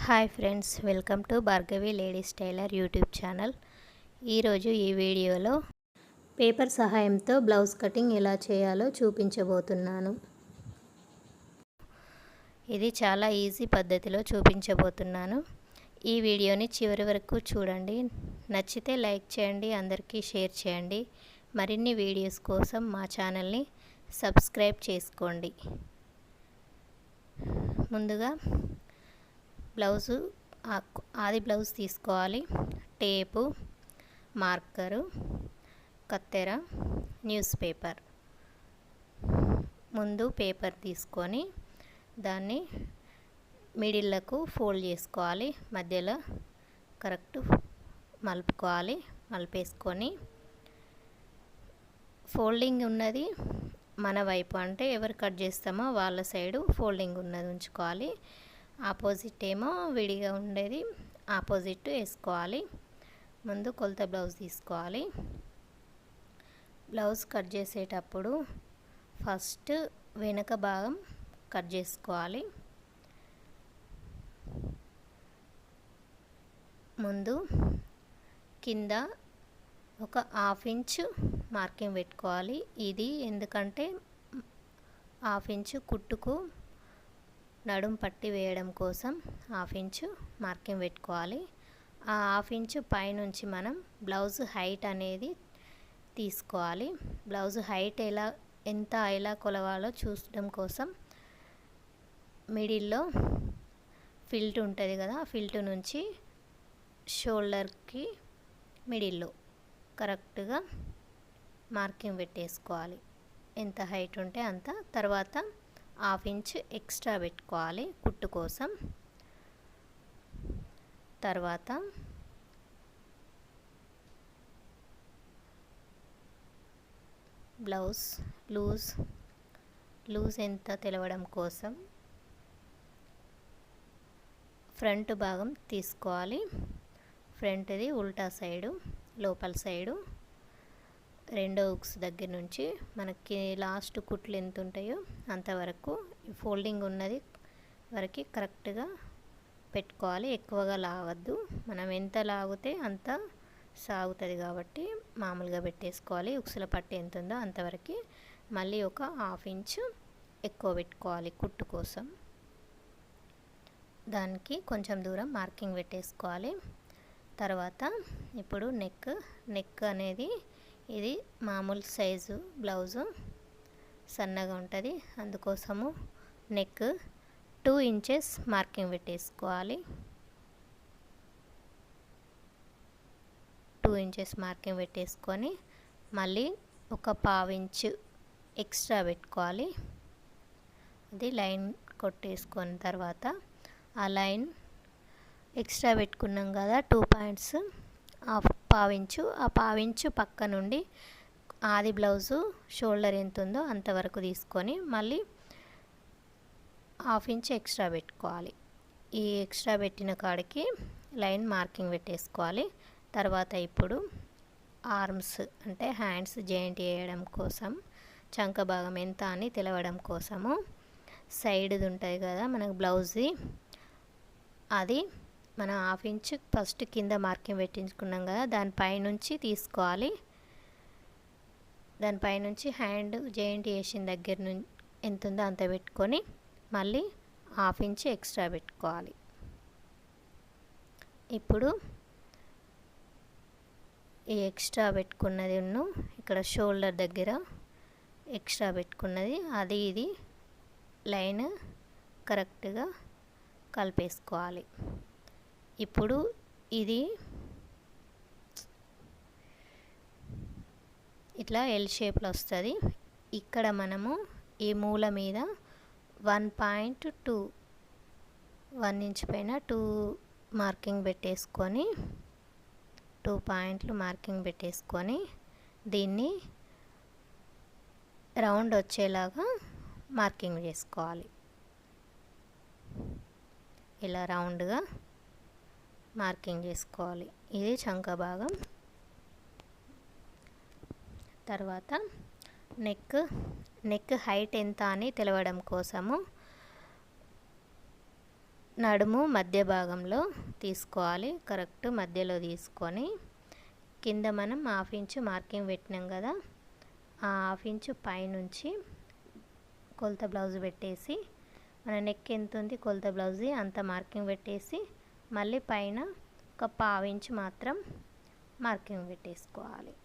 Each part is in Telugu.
Hi friends, welcome to Bhargavi ladies tailor YouTube channel. ఈరోజు ఈ వీడియోలో పేపర్ సహాయంతో బ్లౌజ్ కటింగ్ ఎలా చేయాలో చూపించబోతున్నాను. ఇది చాలా ఈజీ పద్ధతిలో చూపించబోతున్నాను. ఈ వీడియోని చివరి వరకు చూడండి. నచ్చితే లైక్ చేయండి, అందరికీ షేర్ చేయండి. మరిన్ని వీడియోస్ కోసం మా ఛానల్ని సబ్స్క్రైబ్ చేసుకోండి. ముందుగా బ్లౌజు ఆది బ్లౌజ్ తీసుకోవాలి. టేపు, మార్కరు, కత్తెర, న్యూస్ పేపర్. ముందు పేపర్ తీసుకొని దాన్ని మిడిల్లకు ఫోల్డ్ చేసుకోవాలి. మధ్యలో కరెక్ట్ మలుపుకోవాలి. మలిపేసుకొని ఫోల్డింగ్ ఉన్నది మన వైపు, అంటే ఎవరు కట్ చేస్తామో వాళ్ళ సైడు ఫోల్డింగ్ ఉన్నది ఉంచుకోవాలి. ఆపోజిట్ ఏమో విడిగా ఉండేది ఆపోజిట్ వేసుకోవాలి. ముందు కొలత బ్లౌజ్ తీసుకోవాలి. బ్లౌజ్ కట్ చేసేటప్పుడు ఫస్ట్ వెనక భాగం కట్ చేసుకోవాలి. ముందు కింద ఒక 1/2 ఇంచు మార్కింగ్ పెట్టుకోవాలి. ఇది ఎందుకంటే 1/2 ఇంచు కుట్టుకు నడుం పట్టి వేయడం కోసం 1/2 ఇంచు మార్కింగ్ పెట్టుకోవాలి. ఆ 1/2 ఇంచు పైనుంచి మనం బ్లౌజ్ హైట్ అనేది తీసుకోవాలి. బ్లౌజ్ హైట్ ఎలా కొలవాలో చూడడం కోసం మిడిల్లో ఫిల్ట్ ఉంటుంది కదా, ఫిల్ట్ నుంచి షోల్డర్కి మిడిల్లో కరెక్ట్గా మార్కింగ్ పెట్టేసుకోవాలి. ఎంత హైట్ ఉంటే అంత. తర్వాత 1/2 ఇంచు ఎక్స్ట్రా పెట్టుకోవాలి కుట్టు కోసం. తర్వాత బ్లౌజ్ లూజ్ ఎంత తెలవడం కోసం ఫ్రంట్ భాగం తీసుకోవాలి. ఫ్రంట్ది ఉల్టా సైడు, లోపల సైడు రెండో హుక్స్ దగ్గర నుంచి మనకి లాస్ట్ కుట్లు ఎంత ఉంటాయో అంతవరకు ఫోల్డింగ్ ఉన్నది వరకు కరెక్ట్గా పెట్టుకోవాలి. ఎక్కువగా లాగద్దు. మనం ఎంత లాగితే అంత సాగుతుంది కాబట్టి మామూలుగా పెట్టేసుకోవాలి. హుక్స్ల పట్టు ఎంత ఉందో అంతవరకు. మళ్ళీ ఒక 1/2 ఇంచు ఎక్కువ పెట్టుకోవాలి కుట్టు కోసం. దానికి కొంచెం దూరం మార్కింగ్ పెట్టేసుకోవాలి. తర్వాత ఇప్పుడు నెక్ అనేది ఇది మామూలు సైజు బ్లౌజు సన్నగా ఉంటుంది, అందుకోసము నెక్ 2 ఇంచెస్ మార్కింగ్ పెట్టేసుకోవాలి. 2 ఇంచెస్ మార్కింగ్ పెట్టేసుకొని మళ్ళీ ఒక 1/2 ఇంచు ఎక్స్ట్రా పెట్టుకోవాలి. అది లైన్ కొట్టేసుకున్న తర్వాత ఆ లైన్ ఎక్స్ట్రా పెట్టుకున్నాం కదా 2 పాయింట్స్, 1/2 ఇంచు, ఆ 1/2 ఇంచు పక్క నుండి ఆది బ్లౌజు షోల్డర్ ఎంత ఉందో అంతవరకు తీసుకొని మళ్ళీ 1/2 ఇంచు ఎక్స్ట్రా పెట్టుకోవాలి. ఈ ఎక్స్ట్రా పెట్టిన కాడికి లైన్ మార్కింగ్ పెట్టేసుకోవాలి. తర్వాత ఇప్పుడు ఆర్మ్స్ అంటే హ్యాండ్స్ జాయింట్ చేయడం కోసం, చంక భాగం ఎంత అని తెలవడం కోసము సైడ్ది ఉంటుంది కదా మనకు బ్లౌజ్ది, అది మనం 1/2 ఇంచు ఫస్ట్ కింద మార్కింగ్ పెట్టించుకున్నాం కదా, దానిపైనుంచి తీసుకోవాలి. దానిపైనుంచి హ్యాండ్ జాయింట్ చేసిన దగ్గర నుంచి ఎంత ఉందో అంత పెట్టుకొని మళ్ళీ 1/2 ఇంచు ఎక్స్ట్రా పెట్టుకోవాలి. ఇప్పుడు ఈ ఎక్స్ట్రా పెట్టుకున్నది ఇక్కడ షోల్డర్ దగ్గర ఎక్స్ట్రా పెట్టుకున్నది అది ఇది లైన్ కరెక్ట్గా కలిపేసుకోవాలి. ఇప్పుడు ఇది ఇట్లా ఎల్ షేప్లో వస్తుంది. ఇక్కడ మనము ఈ మూల మీద 1.2 1 ఇంచ్ పైన 2 మార్కింగ్ పెట్టేసుకొని 2 పాయింట్లు మార్కింగ్ పెట్టేసుకొని దీన్ని రౌండ్ వచ్చేలాగా మార్కింగ్ చేసుకోవాలి. ఇలా రౌండ్గా మార్కింగ్ చేసుకోవాలి. ఇది చంక భాగం. తర్వాత నెక్ హైట్ ఎంత అని తెలవడం కోసము నడుము మధ్య భాగంలో తీసుకోవాలి. కరెక్ట్ మధ్యలో తీసుకొని కింద మనం 1/2 ఇంచు మార్కింగ్ పెట్టినాం కదా, ఆ 1/2 ఇంచు పైనుంచి కొలత బ్లౌజ్ పెట్టేసి మన నెక్ ఎంత ఉంది కొలత బ్లౌజ్ అంత మార్కింగ్ పెట్టేసి మళ్ళీ పైన ఒక 1/2 ఇంచు మాత్రం మార్కింగ్ పెట్టేసుకోవాలి.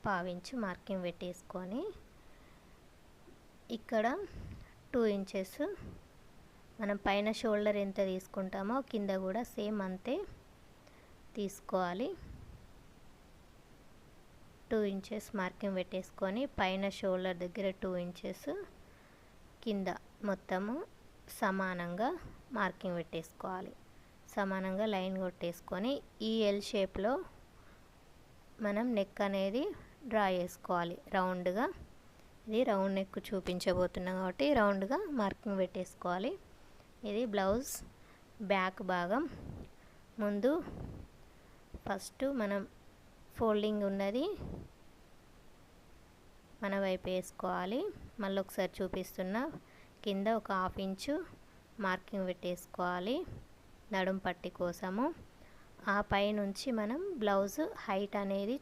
1/2 ఇంచు మార్కింగ్ పెట్టేసుకొని ఇక్కడ 2 ఇంచెస్ మనం పైన షోల్డర్ ఎంత తీసుకుంటామో కింద కూడా సేమ్ అంతే తీసుకోవాలి. 2 ఇంచెస్ మార్కింగ్ పెట్టేసుకొని పైన షోల్డర్ దగ్గర 2 ఇంచెస్ కింద మొత్తము సమానంగా మార్కింగ్ పెట్టేసుకోవాలి. సమానంగా లైన్ కొట్టేసుకొని ఈ ఎల్ షేప్లో మనం నెక్ అనేది డ్రా చేసుకోవాలి రౌండ్గా. ఇది రౌండ్ నెక్ చూపించబోతున్నాం కాబట్టి రౌండ్గా మార్కింగ్ పెట్టేసుకోవాలి. ఇది బ్లౌజ్ బ్యాక్ భాగం. ముందు ఫస్ట్ మనం ఫోల్డింగ్ ఉన్నది మన వైపు వేసుకోవాలి. మళ్ళీ ఒకసారి చూపిస్తున్నా. కింద ఒక 1/2 ఇంచు మార్కింగ్ పెట్టేసుకోవాలి నడుం పట్టి కోసము. ఆ పై నుంచి మనం బ్లౌజ్ హైట్ అనేది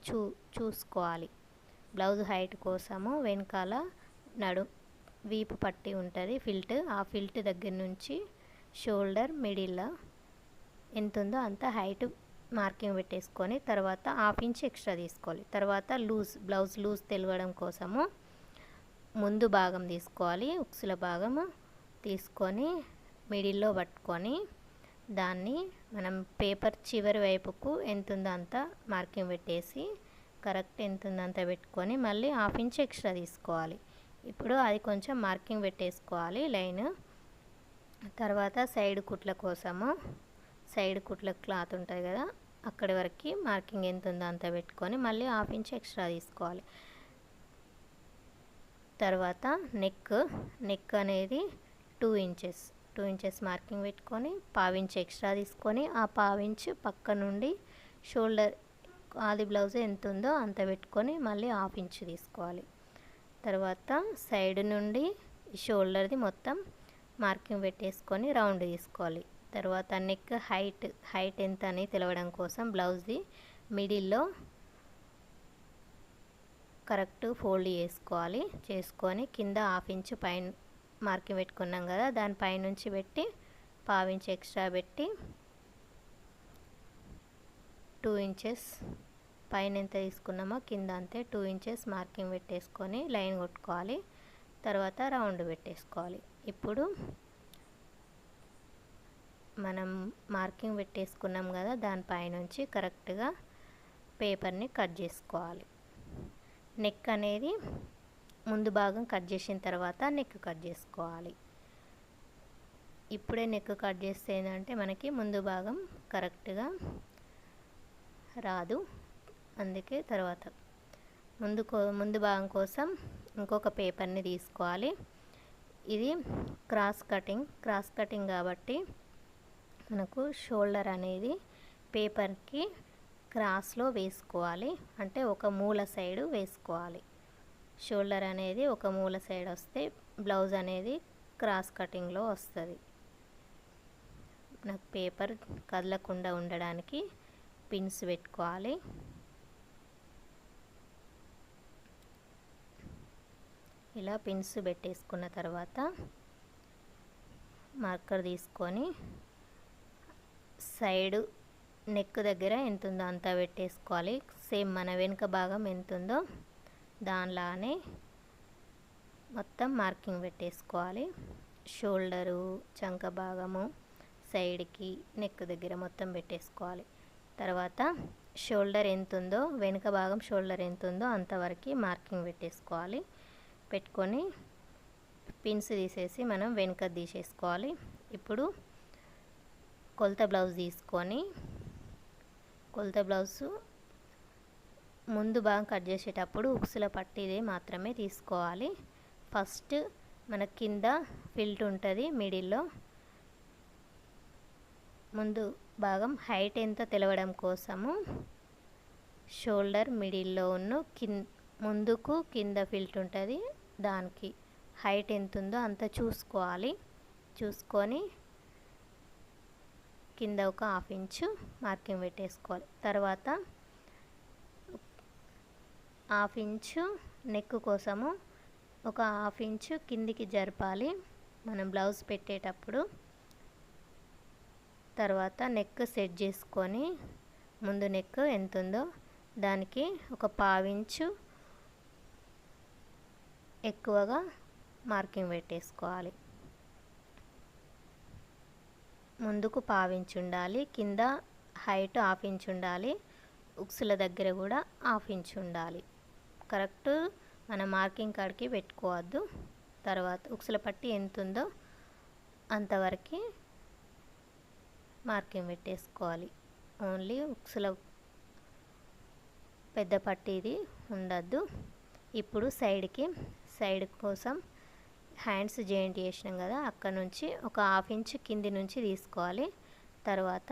చూసుకోవాలి. బ్లౌజ్ హైట్ కోసము వెనకాల వీపు పట్టి ఉంటుంది ఫిల్ట్. ఆ ఫిల్ట్ దగ్గర నుంచి షోల్డర్ మిడిల్లో ఎంత ఉందో అంత హైట్ మార్కింగ్ పెట్టేసుకొని తర్వాత 1/2 ఇంచ్ ఎక్స్ట్రా తీసుకోవాలి. తర్వాత బ్లౌజ్ లూజ్ తెలవడం కోసము ముందు భాగం తీసుకోవాలి. ఉక్సుల భాగము తీసుకొని మిడిల్లో పట్టుకొని దాన్ని మనం పేపర్ చివరి వైపుకు ఎంత ఉందో అంత మార్కింగ్ పెట్టేసి కరెక్ట్ ఎంత ఉందో అంత పెట్టుకొని మళ్ళీ 1/2 ఇంచ్ ఎక్స్ట్రా తీసుకోవాలి. ఇప్పుడు అది కొంచెం మార్కింగ్ పెట్టేసుకోవాలి లైన్. తర్వాత సైడ్ కుట్ల కోసము సైడ్ కుట్ల క్లాత్ ఉంటుంది కదా, అక్కడి వరకు మార్కింగ్ ఎంత ఉందో అంత పెట్టుకొని మళ్ళీ 1/2 ఇంచ్ ఎక్స్ట్రా తీసుకోవాలి. తర్వాత నెక్ అనేది 2 ఇంచెస్ మార్కింగ్ పెట్టుకొని 1/2 ఇంచ్ ఎక్స్ట్రా తీసుకొని ఆ 1/2 ఇంచ్ పక్క నుండి షోల్డర్ ఆది బ్లౌజ్ ఎంత ఉందో అంత పెట్టుకొని మళ్ళీ 1/2 ఇంచ్ తీసుకోవాలి. తర్వాత సైడ్ నుండి షోల్డర్ది మొత్తం మార్కింగ్ పెట్టేసుకొని రౌండ్ తీసుకోవాలి. తర్వాత నెక్ హైట్ ఎంత అని తెలవడం కోసం బ్లౌజ్ది మిడిల్లో కరెక్ట్ ఫోల్డ్ చేసుకొని కింద 1/2 ఇంచ్ పైన మార్కింగ్ పెట్టుకున్నాం కదా, దానిపై నుంచి పెట్టి 1/2 ఇంచ్ ఎక్స్ట్రా పెట్టి 2 ఇంచెస్ పైన ఎంత తీసుకున్నామో కింద అంతే 2 ఇంచెస్ మార్కింగ్ పెట్టేసుకొని లైన్ కొట్టుకోవాలి. తర్వాత రౌండ్ పెట్టేసుకోవాలి. ఇప్పుడు మనం మార్కింగ్ పెట్టేసుకున్నాం కదా, దానిపై నుంచి కరెక్ట్గా పేపర్ని కట్ చేసుకోవాలి. నెక్ అనేది ముందు భాగం కట్ చేసిన తర్వాత నెక్ కట్ చేసుకోవాలి. ఇప్పుడే నెక్ కట్ చేస్తే ఏంటంటే మనకి ముందు భాగం కరెక్ట్గా రాదు. అందుకే తర్వాత ముందు భాగం కోసం ఇంకొక పేపర్ని తీసుకోవాలి. ఇది క్రాస్ కటింగ్ కాబట్టి మనకు షోల్డర్ అనేది పేపర్కి క్రాస్లో వేసుకోవాలి. అంటే ఒక మూల సైడు వేసుకోవాలి. షోల్డర్ అనేది ఒక మూల సైడ్ వస్తే బ్లౌజ్ అనేది క్రాస్ కటింగ్లో వస్తుంది. నాకు పేపర్ కదలకుండా ఉండడానికి పిన్స్ పెట్టుకోవాలి. ఇలా పిన్స్ పెట్టేసుకున్న తర్వాత మార్కర్ తీసుకొని సైడ్ నెక్ దగ్గర ఎంత ఉందో అంతా పెట్టేసుకోవాలి. సేమ్ మన వెనుక భాగం ఎంత ఉందో దానిలానే మొత్తం మార్కింగ్ పెట్టేసుకోవాలి. షోల్డరు చంక భాగము సైడ్కి నెక్ దగ్గర మొత్తం పెట్టేసుకోవాలి. తర్వాత షోల్డర్ ఎంత ఉందో వెనుక భాగం షోల్డర్ ఎంత ఉందో అంతవరకు మార్కింగ్ పెట్టేసుకోవాలి. పెట్టుకొని పిన్స్ తీసేసి మనం వెనుక తీసేసుకోవాలి. ఇప్పుడు కొలత బ్లౌజ్ తీసుకొని కొలత బ్లౌజు ముందు భాగం కట్ చేసేటప్పుడు ఉక్సుల పట్టీది మాత్రమే తీసుకోవాలి. ఫస్ట్ మన కింద ఫిల్ట్ ఉంటుంది మిడిల్లో. ముందు భాగం హైట్ ఎంత తెలవడం కోసము షోల్డర్ మిడిల్లో ఉన్న ముందుకు కింద ఫిల్ట్ ఉంటుంది, దానికి హైట్ ఎంత ఉందో అంత చూసుకోవాలి. చూసుకొని కింద ఒక 1/2 ఇంచు మార్కింగ్ పెట్టేసుకోవాలి. తర్వాత 1/2 ఇంచు నెక్ కోసము ఒక 1/2 ఇంచు కిందికి జరపాలి మనం బ్లౌజ్ పెట్టేటప్పుడు. తర్వాత నెక్ సెట్ చేసుకొని ముందు నెక్ ఎంత ఉందో దానికి ఒక 1/2 ఇంచు ఎక్కువగా మార్కింగ్ పెట్టేసుకోవాలి. ముందుకు 1/2 ఇంచు ఉండాలి, కింద హైట్ 1/2 ఇంచు ఉండాలి, ఉక్సుల దగ్గర కూడా 1/2 ఇంచు ఉండాలి. కరెక్ట్ మన మార్కింగ్ కాడికి పెట్టుకోవద్దు. తర్వాత ఉక్సుల పట్టి ఎంత ఉందో అంతవరకు మార్కింగ్ పెట్టేసుకోవాలి. ఓన్లీ ఉక్సుల పెద్ద పట్టి ఇది ఉండద్దు. ఇప్పుడు సైడ్ కోసం హ్యాండ్స్ జాయింట్ చేసినాం కదా, అక్కడ నుంచి ఒక 1/2 ఇంచు కింది నుంచి తీసుకోవాలి. తర్వాత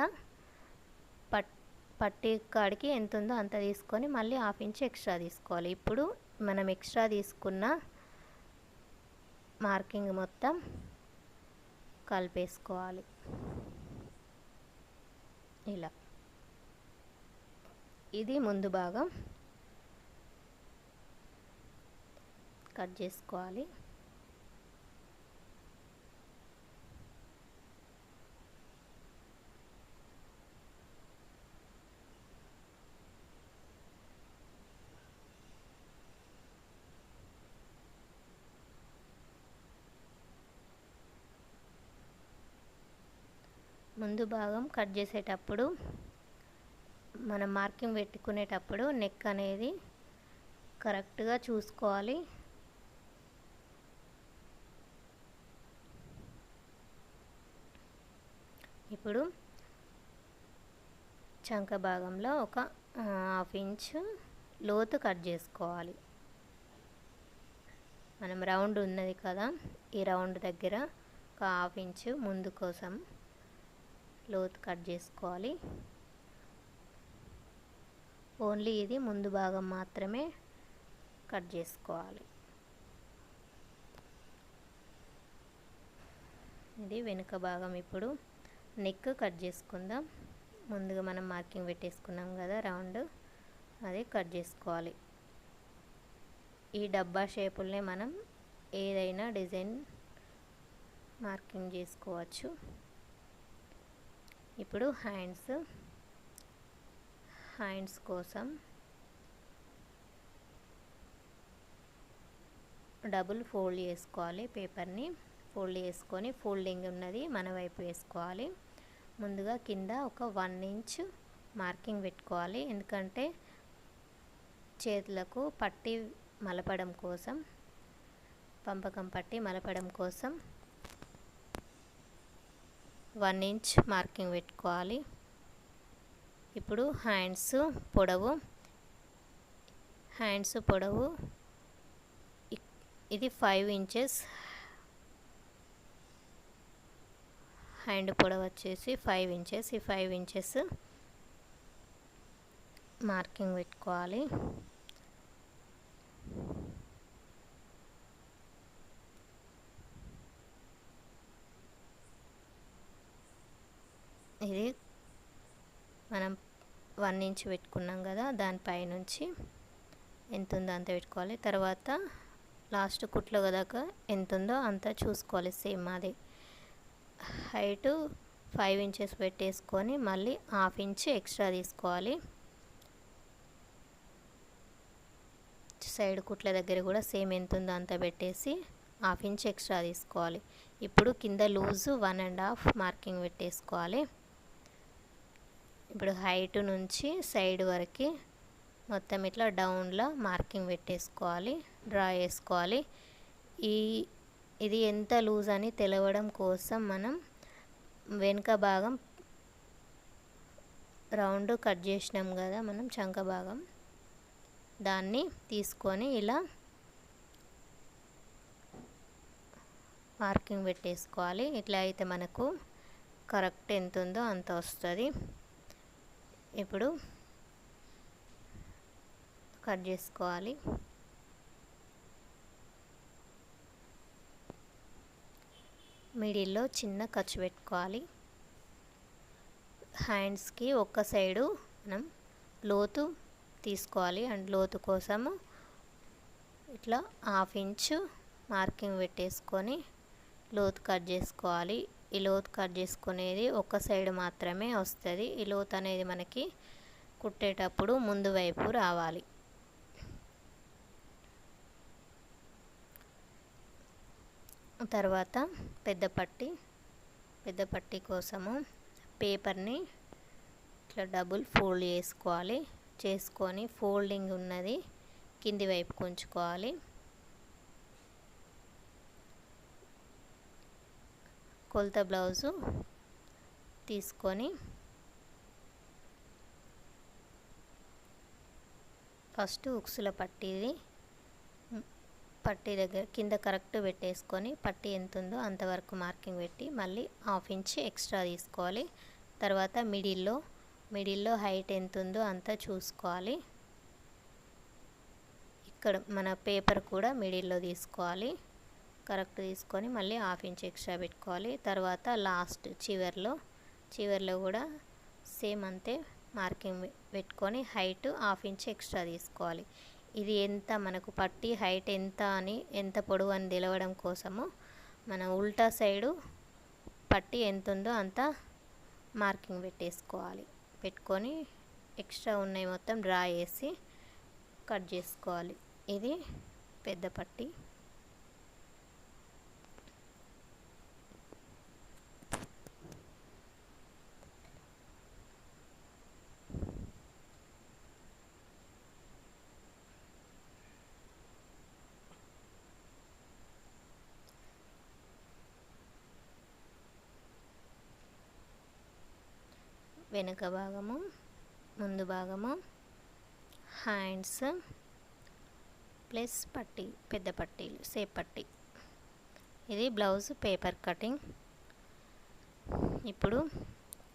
పట్టి కాడికి ఎంత ఉందో అంత తీసుకొని మళ్ళీ 1/2 ఇంచు ఎక్స్ట్రా తీసుకోవాలి. ఇప్పుడు మనం ఎక్స్ట్రా తీసుకున్న మార్కింగ్ మొత్తం కలిపేసుకోవాలి. ఇలా ఇది ముందు భాగం కట్ చేసుకోవాలి. ముందు భాగం కట్ చేసేటప్పుడు మనం మార్కింగ్ పెట్టుకునేటప్పుడు నెక్ అనేది కరెక్ట్గా చూసుకోవాలి. ఇప్పుడు చంక భాగంలో ఒక 1/2 ఇంచు లోతు కట్ చేసుకోవాలి. మనం రౌండ్ ఉన్నది కదా, ఈ రౌండ్ దగ్గర ఒక 1/2 ఇంచు ముందు కోసం లోతు కట్ చేసుకోవాలి. ఓన్లీ ఇది ముందు భాగం మాత్రమే కట్ చేసుకోవాలి. ఇది వెనుక భాగం. ఇప్పుడు నెక్ కట్ చేసుకుందాం. ముందుగా మనం మార్కింగ్ పెట్టేసుకున్నాం కదా రౌండ్, అది కట్ చేసుకోవాలి. ఈ డబ్బా షేపుల్నే మనం ఏదైనా డిజైన్ మార్కింగ్ చేసుకోవచ్చు. ఇప్పుడు హ్యాండ్స్ కోసం డబుల్ ఫోల్డ్ చేసుకోవాలి. పేపర్ని ఫోల్డ్ చేసుకొని ఫోల్డింగ్ ఉన్నది మన వైపు వేసుకోవాలి. ముందుగా కింద ఒక 1 ఇంచ్ మార్కింగ్ పెట్టుకోవాలి. ఎందుకంటే చేతులకు పట్టి మలపడం కోసం, పంపకం పట్టి మలపడం కోసం 1 ఇంచ్ మార్కింగ్ పెట్టుకోవాలి. ఇప్పుడు హ్యాండ్స్ పొడవు ఇది 5 ఇంచెస్. హ్యాండ్ పొడవు వచ్చేసి 5 ఇంచెస్. ఈ 5 ఇంచెస్ మార్కింగ్ పెట్టుకోవాలి. ఇది మనం 1 ఇంచ్ పెట్టుకున్నాం కదా, దానిపై నుంచి ఎంత ఉందో అంత పెట్టుకోవాలి. తర్వాత లాస్ట్ కుట్లు దాకా ఎంత ఉందో అంత చూసుకోవాలి. సేమ్ అది హైటు 5 ఇంచెస్ పెట్టేసుకొని మళ్ళీ 1/2 ఇంచ్ ఎక్స్ట్రా తీసుకోవాలి. సైడ్ కుట్ల దగ్గర కూడా సేమ్ ఎంత ఉందో అంత పెట్టేసి 1/2 ఇంచ్ ఎక్స్ట్రా తీసుకోవాలి. ఇప్పుడు కింద లూజు 1.5 మార్కింగ్ పెట్టేసుకోవాలి. ఇప్పుడు హైట్ నుంచి సైడ్ వరకు మొత్తం ఇట్లా డౌన్లో మార్కింగ్ పెట్టేసుకోవాలి, డ్రా చేసుకోవాలి. ఇది ఎంత లూజ్ అని తెలవడం కోసం మనం వెనుక భాగం రౌండ్ కట్ చేసినాం కదా మనం చంక భాగం, దాన్ని తీసుకొని ఇలా మార్కింగ్ పెట్టేసుకోవాలి. ఇట్లా అయితే మనకు కరెక్ట్ ఎంత ఉందో అంత వస్తుంది. ఇప్పుడు కట్ చేసుకోవాలి. మిడిల్లో చిన్న ఖర్చు పెట్టుకోవాలి. హ్యాండ్స్కి ఒక్క సైడు మనం లోతు తీసుకోవాలి. అండ్ లోతు కోసము ఇట్లా 1/2 ఇంచు మార్కింగ్ పెట్టేసుకొని లోతు కట్ చేసుకోవాలి. ఈ లోతు కట్ చేసుకునేది ఒక సైడ్ మాత్రమే వస్తుంది. ఈ లోతు అనేది మనకి కుట్టేటప్పుడు ముందు వైపు రావాలి. తర్వాత పెద్ద పట్టీ కోసము పేపర్ని ఇట్లా డబుల్ ఫోల్డ్ చేసుకొని ఫోల్డింగ్ ఉన్నది కింది వైపుకు ఉంచుకోవాలి. కొలత బ్లౌజు తీసుకొని ఫస్ట్ ఉక్సుల పట్టీ దగ్గర కింద కరెక్ట్ పెట్టేసుకొని పట్టీ ఎంత ఉందో అంతవరకు మార్కింగ్ పెట్టి మళ్ళీ 1/2 ఇంచ్ ఎక్స్ట్రా తీసుకోవాలి. తర్వాత మిడిల్లో హైట్ ఎంత ఉందో అంతా చూసుకోవాలి. ఇక్కడ మన పేపర్ కూడా మిడిల్లో తీసుకోవాలి. కరెక్ట్ తీసుకొని మళ్ళీ 1/2 ఇంచ్ ఎక్స్ట్రా పెట్టుకోవాలి. తర్వాత లాస్ట్ చివర్లో కూడా సేమ్ అంతే మార్కింగ్ పెట్టుకొని హైట్ 1/2 ఇంచ్ ఎక్స్ట్రా తీసుకోవాలి. ఇది ఎంత మనకు పట్టీ హైట్ ఎంత పొడవు అని తెలవడం కోసము మన ఉల్టా సైడు పట్టీ ఎంత ఉందో అంత మార్కింగ్ పెట్టుకొని ఎక్స్ట్రా ఉన్నాయి మొత్తం డ్రా చేసి కట్ చేసుకోవాలి. ఇది పెద్ద పట్టీ. వెనుక భాగము, ముందు భాగము, హ్యాండ్స్ ప్లస్ పట్టీ, పెద్ద పట్టీలు, సేప్ పట్టీ. ఇది బ్లౌజ్ పేపర్ కటింగ్. ఇప్పుడు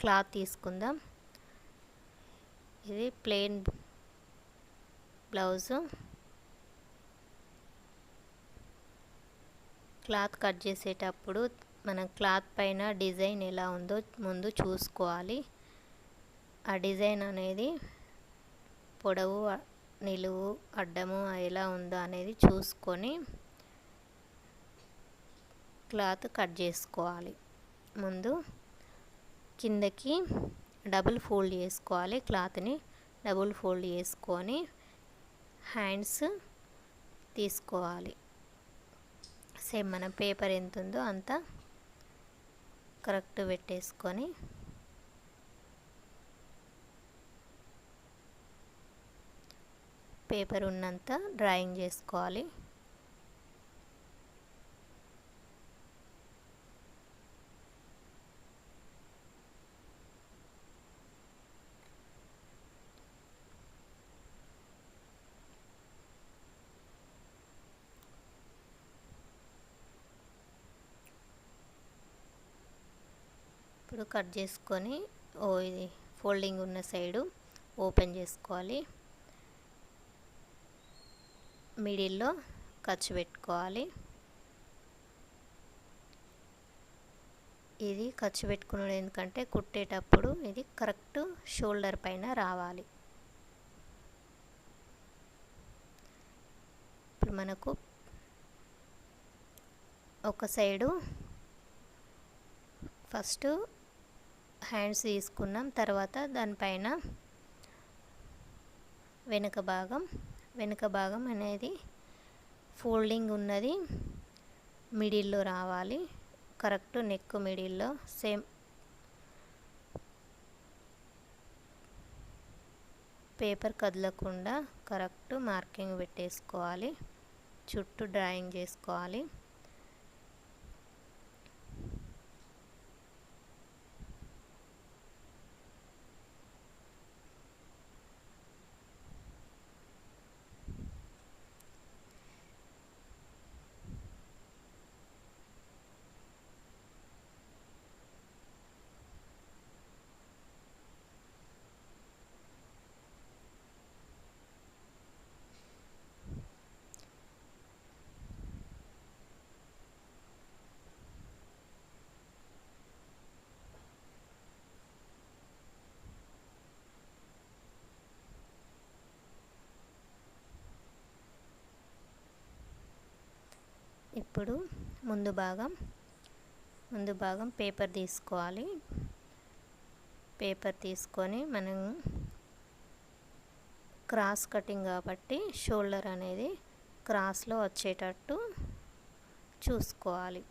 క్లాత్ తీసుకుందాం. ఇది ప్లెయిన్ బ్లౌజు. క్లాత్ కట్ చేసేటప్పుడు మన క్లాత్ పైన డిజైన్ ఎలా ఉందో ముందు చూసుకోవాలి. ఆ డిజైన్ అనేది పొడవు, నిలువు, అడ్డము ఎలా ఉందో అనేది చూసుకొని క్లాత్ కట్ చేసుకోవాలి. ముందు కిందకి డబుల్ ఫోల్డ్ చేసుకోవాలి. క్లాత్ని డబుల్ ఫోల్డ్ చేసుకొని హ్యాండ్స్ తీసుకోవాలి. సేమ్ మన పేపర్ ఎంత ఉందో అంత కరెక్ట్ పెట్టేసుకొని పేపర్ ఉన్నంత డ్రాయింగ్ చేసుకోవాలి. ఇప్పుడు కట్ చేసుకొని ఇది ఫోల్డింగ్ ఉన్న సైడు ఓపెన్ చేసుకోవాలి. మిడిల్లో ఖర్చు పెట్టుకోవాలి. ఇది ఖర్చు పెట్టుకునేది ఎందుకంటే కుట్టేటప్పుడు ఇది కరెక్ట్ షోల్డర్ పైన రావాలి. ఇప్పుడు మనకు ఒక సైడు ఫస్ట్ హ్యాండ్స్ తీసుకున్నాం. తర్వాత దానిపైన వెనుక భాగం అనేది ఫోల్డింగ్ ఉన్నది మిడిల్లో రావాలి. కరెక్ట్ నెక్ మిడిల్లో సేమ్ పేపర్ కదలకుండా కరెక్ట్ మార్కింగ్ పెట్టేసుకోవాలి. చుట్టూ డ్రాయింగ్ చేసుకోవాలి. ఇప్పుడు ముందు భాగం పేపర్ తీసుకోవాలి. పేపర్ తీసుకొని మనం క్రాస్ కటింగ్ కాబట్టి షోల్డర్ అనేది క్రాస్లో వచ్చేటట్టు చూసుకోవాలి.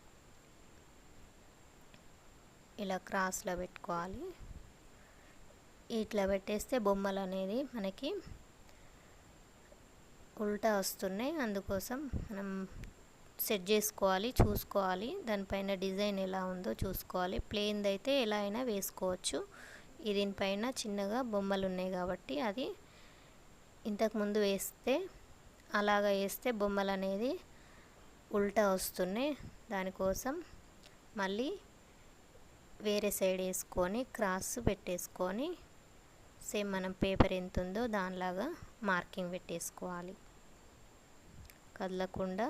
ఇలా క్రాస్లో పెట్టుకోవాలి. ఇట్లా పెట్టేస్తే బొమ్మలు అనేది మనకి ఉల్టా వస్తున్నాయి. అందుకోసం మనం సెట్ చేసుకోవాలి, చూసుకోవాలి. దానిపైన డిజైన్ ఎలా ఉందో చూసుకోవాలి. ప్లెయిన్ది అయితే ఎలా అయినా వేసుకోవచ్చు. దీనిపైన చిన్నగా బొమ్మలు ఉన్నాయి కాబట్టి అది ఇంతకుముందు వేస్తే అలాగా వేస్తే బొమ్మలు అనేది ఉల్టా వస్తున్నాయి. దానికోసం మళ్ళీ వేరే సైడ్ వేసుకొని క్రాస్ పెట్టేసుకొని సేమ్ మనం పేపర్ ఎంత ఉందో దానిలాగా మార్కింగ్ పెట్టేసుకోవాలి. కదలకుండా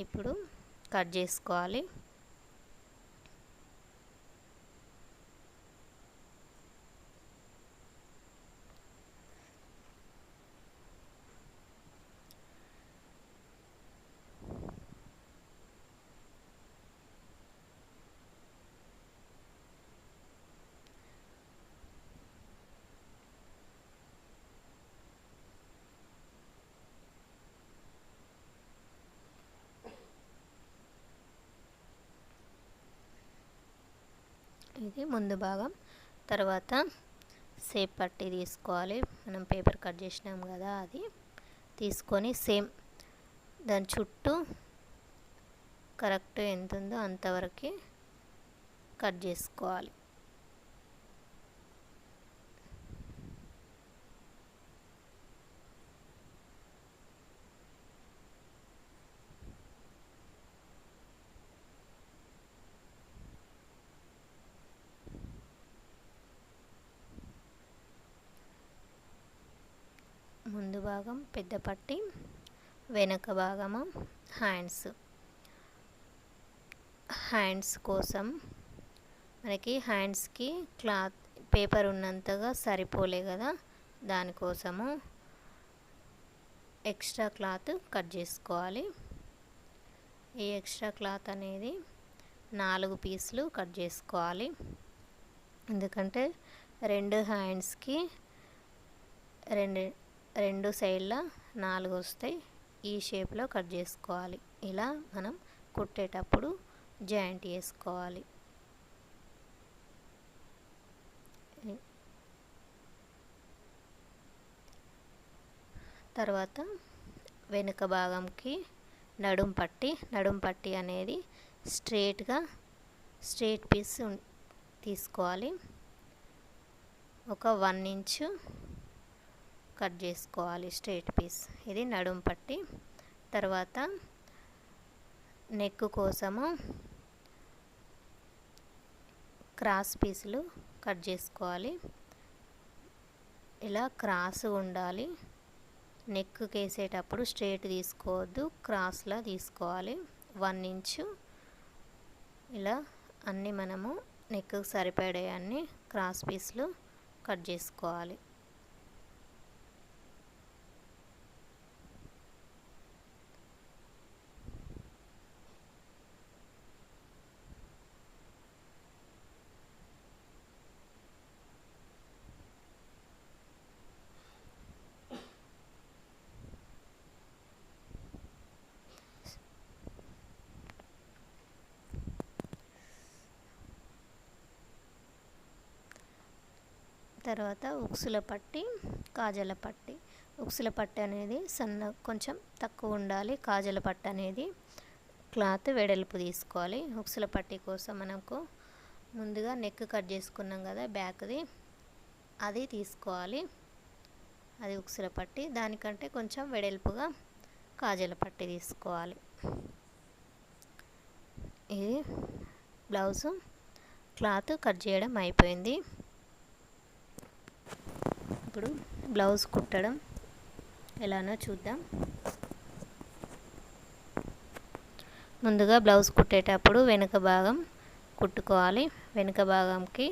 ఇప్పుడు కట్ చేసుకోవాలి. ఇది ముందు భాగం. తర్వాత సేప్ పట్టి తీసుకోవాలి. మనం పేపర్ కట్ చేసినాం కదా, అది తీసుకొని సేమ్ దాని చుట్టూ కరెక్ట్ ఎంత ఉందో అంతవరకు కట్ చేసుకోవాలి. ముందు భాగం పెద్ద పట్టి, వెనక భాగము హ్యాండ్స్ కోసం మనకి హ్యాండ్స్కి క్లాత్ పేపర్ ఉన్నంతగా సరిపోలే కదా, దానికోసము ఎక్స్ట్రా క్లాత్ కట్ చేసుకోవాలి. ఈ ఎక్స్ట్రా క్లాత్ అనేది 4 పీసులు కట్ చేసుకోవాలి. ఎందుకంటే 2 హ్యాండ్స్కి రెండు సైడ్ల 4 వస్తాయి. ఈ షేప్లో కట్ చేసుకోవాలి. ఇలా మనం కుట్టేటప్పుడు జాయింట్ చేసుకోవాలి. తర్వాత వెనుక భాగంకి నడుం పట్టి అనేది స్ట్రేట్ పీస్ తీసుకోవాలి. ఒక 1 ఇంచు కట్ చేసుకోవాలి స్ట్రేట్ పీస్. ఇది నడుం పట్టి. తర్వాత నెక్ కోసము క్రాస్ పీసులు కట్ చేసుకోవాలి. ఇలా క్రాస్ ఉండాలి. నెక్ వేసేటప్పుడు స్ట్రేట్ తీసుకోవద్దు, క్రాస్లా తీసుకోవాలి. 1 ఇంచు ఇలా అన్నీ మనము నెక్కు సరిపడే అన్ని క్రాస్ పీసులు కట్ చేసుకోవాలి. తర్వాత ఉక్సుల పట్టి, కాజల పట్టి. ఉక్సుల పట్టి అనేది కొంచెం తక్కువ ఉండాలి. కాజల పట్టి అనేది క్లాత్ వెడల్పు తీసుకోవాలి. ఉక్సుల పట్టి కోసం మనకు ముందుగా నెక్ కట్ చేసుకున్నాం కదా బ్యాక్ది, అది తీసుకోవాలి. అది ఉక్సుల పట్టి. దానికంటే కొంచెం వెడల్పుగా కాజల పట్టి తీసుకోవాలి. ఇది బ్లౌజు క్లాత్ కట్ చేయడం అయిపోయింది. ఇప్పుడు బ్లౌజ్ కుట్టడం ఎలానో చూద్దాం. ముందుగా బ్లౌజ్ కుట్టేటప్పుడు వెనుక భాగం కుట్టుకోవాలి. వెనుక భాగంకి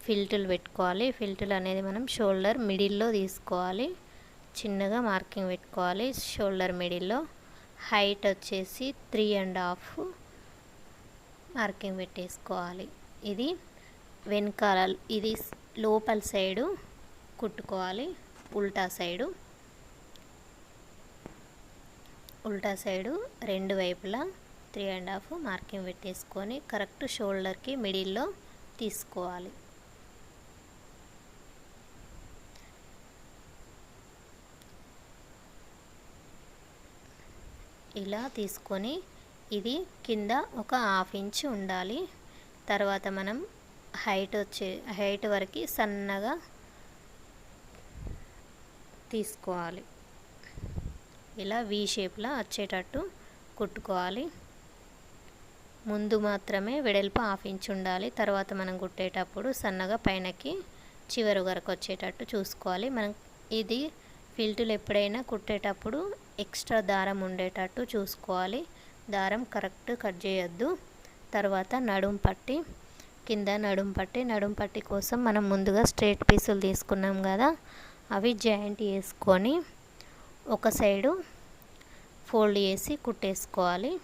ఫిల్టులు పెట్టుకోవాలి. ఫిల్టులు అనేది మనం షోల్డర్ మిడిల్లో తీసుకోవాలి. చిన్నగా మార్కింగ్ పెట్టుకోవాలి. షోల్డర్ మిడిల్లో హైట్ వచ్చేసి 3.5 మార్కింగ్ పెట్టేసుకోవాలి. ఇది వెనకాల, ఇది లోపల సైడు కుట్టుకోవాలి. ఉల్టా సైడు రెండు వైపులా 3.5 మార్కింగ్ పెట్టేసుకొని కరెక్ట్ షోల్డర్కి మిడిల్లో తీసుకోవాలి. ఇలా తీసుకొని ఇది కింద ఒక 1/2 ఇంచ్ ఉండాలి. తర్వాత మనం హైట్ వరకు సన్నగా తీసుకోవాలి. ఇలా వి షేప్లో వచ్చేటట్టు కుట్టుకోవాలి. ముందు మాత్రమే వెడల్పు 1/2 ఇంచ్ ఉండాలి. తర్వాత మనం కుట్టేటప్పుడు సన్నగా పైనకి చివరి వరకు వచ్చేటట్టు చూసుకోవాలి. మనం ఇది ఫిల్టులు ఎప్పుడైనా కుట్టేటప్పుడు ఎక్స్ట్రా దారం ఉండేటట్టు చూసుకోవాలి. దారం కరెక్ట్ కట్ చేయొద్దు. తర్వాత నడుం పట్టి, కింద నడుం పట్టి కోసం మనం ముందుగా స్ట్రైట్ పీసులు తీసుకున్నాం కదా, అవి జాయింట్ చేసుకొని ఒక సైడు ఫోల్డ్ చేసి కుట్టేసుకోవాలి.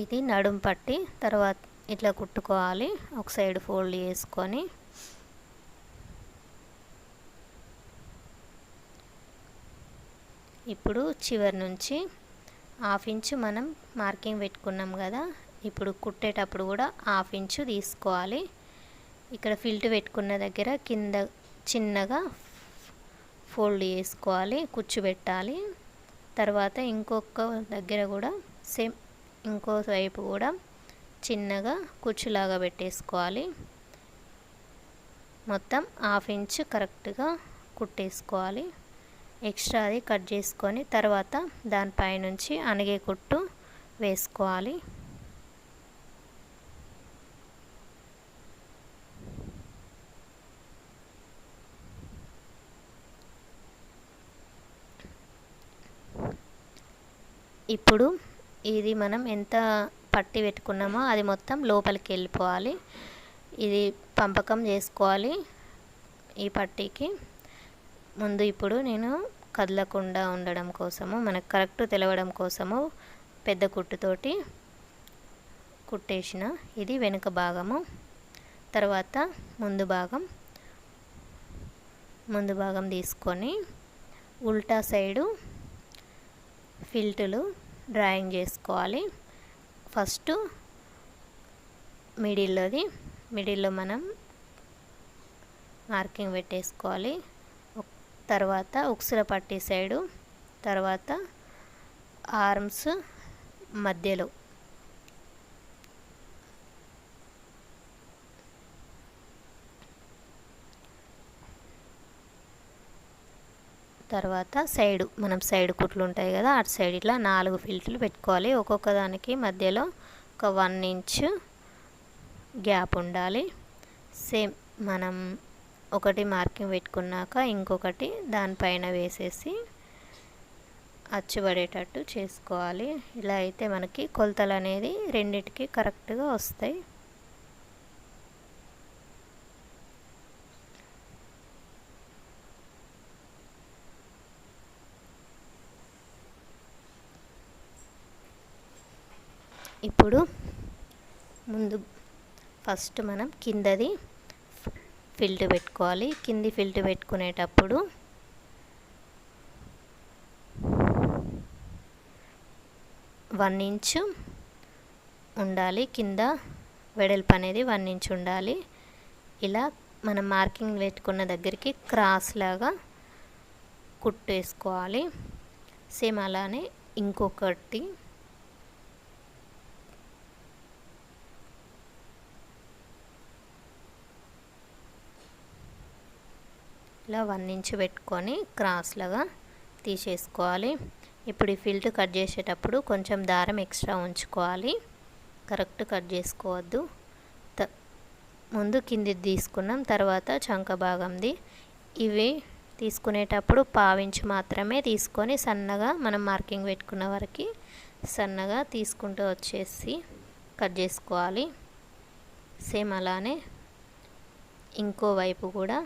ఇది నడుం పట్టి తర్వాత ఇట్లా కుట్టుకోవాలి. ఒక సైడ్ ఫోల్డ్ చేసుకొని ఇప్పుడు చివరి నుంచి 1/2 ఇంచ్ మనం మార్కింగ్ పెట్టుకున్నాం కదా, ఇప్పుడు కుట్టేటప్పుడు కూడా 1/2 ఇంచ్ తీసుకోవాలి. ఇక్కడ ఫిల్ట్ పెట్టుకున్న దగ్గర కింద చిన్నగా ఫోల్డ్ చేసుకోవాలి, కుచ్చు పెట్టాలి. తర్వాత ఇంకొక దగ్గర కూడా సేమ్ ఇంకో వైపు కూడా చిన్నగా కుచ్చులాగా పెట్టేసుకోవాలి. మొత్తం 1/2 ఇంచ్ కరెక్ట్గా కుట్టేసుకోవాలి. ఎక్స్ట్రా అది కట్ చేసుకొని తర్వాత దానిపై నుంచి అణిగే కుట్టు వేసుకోవాలి. ఇప్పుడు ఇది మనం ఎంత పట్టి పెట్టుకున్నామో అది మొత్తం లోపలికి వెళ్ళిపోవాలి. ఇది పంపకం చేసుకోవాలి ఈ పట్టీకి. ముందు ఇప్పుడు నేను కదలకుండా ఉండడం కోసము, మనకు కరెక్ట్ తెలవడం కోసము పెద్ద కుట్టుతోటి కుట్టేసిన. ఇది వెనుక భాగము. తర్వాత ముందు భాగం తీసుకొని ఉల్టా సైడు ఫిల్టులు డ్రాయింగ్ చేసుకోవాలి. ఫస్ట్ మిడిల్లో మనం మార్కింగ్ పెట్టేసుకోవాలి. తర్వాత ఉక్సుల పట్టీ సైడు, తర్వాత ఆర్మ్స్ మధ్యలో తర్వాత మనం సైడ్ కుట్లు ఉంటాయి కదా, అటు సైడ్ ఇట్లా 4 ఫిల్టులు పెట్టుకోవాలి. ఒక్కొక్క దానికి మధ్యలో ఒక 1 ఇంచ్ గ్యాప్ ఉండాలి. సేమ్ మనం ఒకటి మార్కింగ్ పెట్టుకున్నాక ఇంకొకటి దానిపైన వేసేసి అచ్చుపడేటట్టు చేసుకోవాలి. ఇలా అయితే మనకి కొలతలు అనేది రెండిటికి కరెక్ట్గా వస్తాయి. ఇప్పుడు ఫస్ట్ మనం కిందది ఫిల్ట్ పెట్టుకోవాలి. కింది ఫిల్ట్ పెట్టుకునేటప్పుడు వన్ ఇంచ్ ఉండాలి. కింద వెడల్పు అనేది 1 ఇంచ్ ఉండాలి. ఇలా మనం మార్కింగ్ పెట్టుకున్న దగ్గరికి క్రాస్ లాగా కుట్టేసుకోవాలి. సేమ్ అలానే ఇంకొకటి ఇలా 1 ఇంచ్ పెట్టుకొని క్రాస్ లాగా తీసేసుకోవాలి. ఇప్పుడు ఈ ఫిల్ట్ కట్ చేసేటప్పుడు కొంచెం దారం ఎక్స్ట్రా ఉంచుకోవాలి, కరెక్ట్ కట్ చేసుకోవద్దు. ముందు కిందిది తీసుకున్నాం, తర్వాత చంక భాగంది. ఇవి తీసుకునేటప్పుడు 1/2 ఇంచ్ మాత్రమే తీసుకొని సన్నగా మనం మార్కింగ్ పెట్టుకున్న వరకు సన్నగా తీసుకుంటూ వచ్చేసి కట్ చేసుకోవాలి. సేమ్ అలానే ఇంకో వైపు కూడా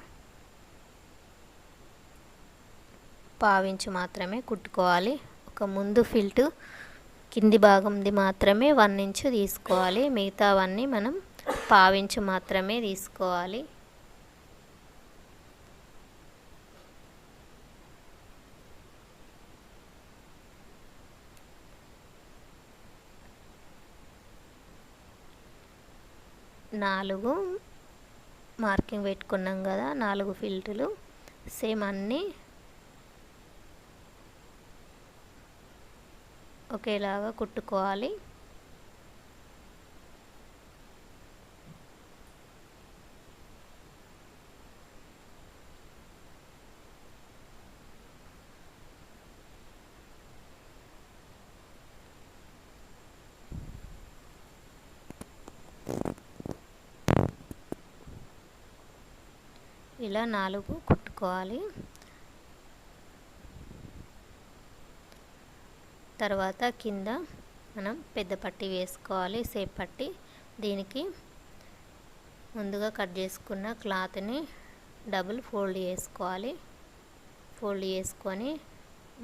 పావించు మాత్రమే కుట్టుకోవాలి. ఒక ముందు ఫిల్ట్ కింది భాగంది మాత్రమే 1 ఇంచు తీసుకోవాలి. మిగతావన్నీ మనం పావించు మాత్రమే తీసుకోవాలి. నాలుగు మార్కింగ్ పెట్టుకున్నాం కదా, 4 ఫిల్టులు సేమ్ అన్నీ ఒకేలాగా కుట్టుకోవాలి. ఇలా 4 కుట్టుకోవాలి. తర్వాత కింద మనం పెద్ద పట్టీ వేసుకోవాలి, సేప్ పట్టీ. దీనికి ముందుగా కట్ చేసుకున్న క్లాత్ని డబుల్ ఫోల్డ్ చేసుకోవాలి. ఫోల్డ్ చేసుకొని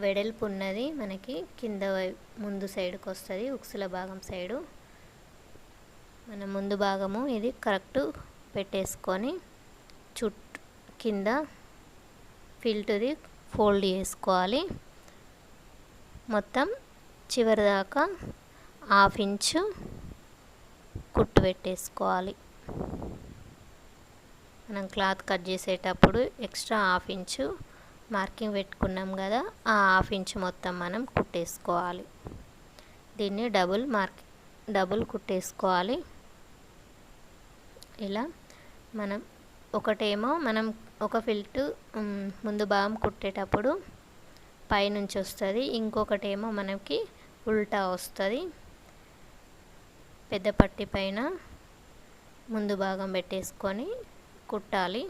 వెడల్పు ఉన్నది మనకి కింద ముందు సైడ్కి వస్తుంది, ఉక్సుల భాగం సైడు. మన ముందు భాగము ఇది కరెక్ట్ పెట్టేసుకొని చుట్టూ కింద ఫిల్టుది ఫోల్డ్ చేసుకోవాలి. మొత్తం చివరి దాకా 1/2 ఇంచు కుట్టు పెట్టేసుకోవాలి. మనం క్లాత్ కట్ చేసేటప్పుడు ఎక్స్ట్రా 1/2 ఇంచు మార్కింగ్ పెట్టుకున్నాం కదా, ఆ 1/2 ఇంచు మొత్తం మనం కుట్టేసుకోవాలి. దీన్ని డబుల్ కుట్టేసుకోవాలి. ఇలా మనం ఒకటేమో మనం ఒక ఫిల్ట్ ముందు భాగం కుట్టేటప్పుడు పైనుంచి వస్తుంది, ఇంకొకటేమో మనకి ఉల్టా వస్తుంది. పెద్ద పట్టీ పైన ముందు భాగం పెట్టేసుకొని కుట్టాలి.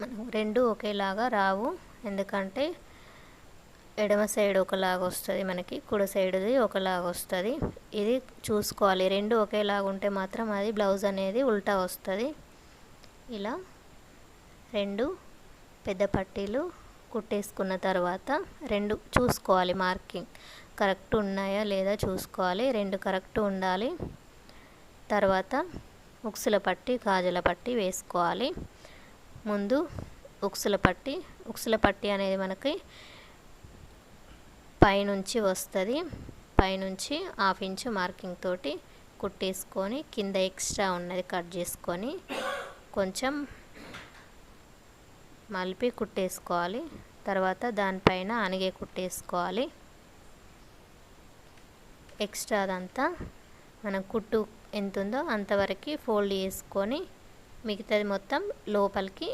మనం రెండు ఒకేలాగా రావు, ఎందుకంటే ఎడమ సైడ్ ఒకలాగా వస్తుంది మనకి, కుడి సైడ్ది ఒకలాగా వస్తుంది. ఇది చూసుకోవాలి, రెండు ఒకేలాగా ఉంటే మాత్రం అది బ్లౌజ్ అనేది ఉల్టా వస్తుంది. ఇలా 2 పెద్ద పట్టీలు కుట్టేసుకున్న తర్వాత 2 చూసుకోవాలి, మార్కింగ్ కరెక్ట్ ఉన్నాయా లేదా చూసుకోవాలి. 2 కరెక్ట్ ఉండాలి. తర్వాత ఉక్సుల పట్టీ కాజల పట్టీ వేసుకోవాలి. ముందు ఉక్సుల పట్టీ అనేది మనకి పైనుంచి వస్తుంది. పైనుంచి 1/2 ఇంచు మార్కింగ్ తోటి కుట్టేసుకొని కింద ఎక్స్ట్రా ఉన్నది కట్ చేసుకొని కొంచెం మలిపి కుట్టేసుకోవాలి. తర్వాత దానిపైన అనిగే కుట్టేసుకోవాలి. ఎక్స్ట్రా అదంతా మనం కుట్టు ఎంత ఉందో అంతవరకు ఫోల్డ్ చేసుకొని మిగతాది మొత్తం లోపలికి